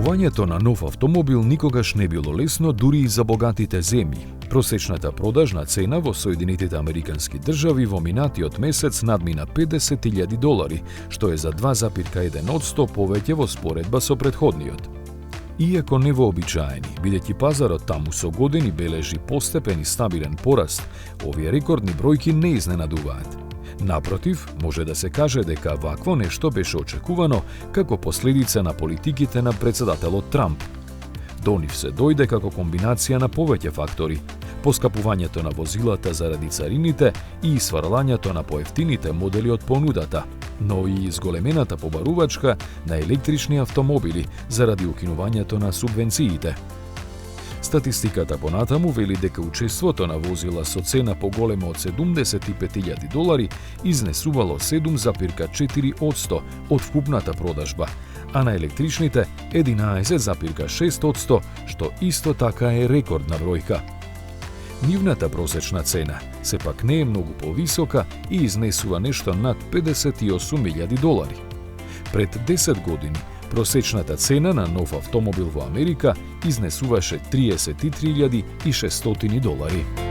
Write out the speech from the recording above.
Купувањето на нов автомобил никогаш не било лесно дури и за богатите земји. Просечната продажна цена во Соединетите Американски држави во минатиот месец надмина $50,000, што е за 2,1% повеќе во споредба со претходниот. Иако невообичаени, бидејќи пазарот таму со години бележи постепен и стабилен пораст, овие рекордни бројки не изненадуваат. Напротив, може да се каже дека вакво нешто беше очекувано како последица на политиките на претседателот Трамп. До нив се дојде како комбинација на повеќе фактори: поскапувањето на возилата заради царините и сварлањето на поевтините модели од понудата, но и изголемената побарувачка на електрични автомобили заради укинувањето на субвенциите. Статистиката понатаму вели дека учеството на возила со цена поголема од $75,000 изнесувало 7,4% од вкупната продажба, а на електричните 11,6%, што исто така е рекордна бројка. Нивната просечна цена сепак не е многу повисока и изнесува нешто над $58,000. Пред 10 години просечната цена на нов автомобил во Америка изнесуваше $33,600.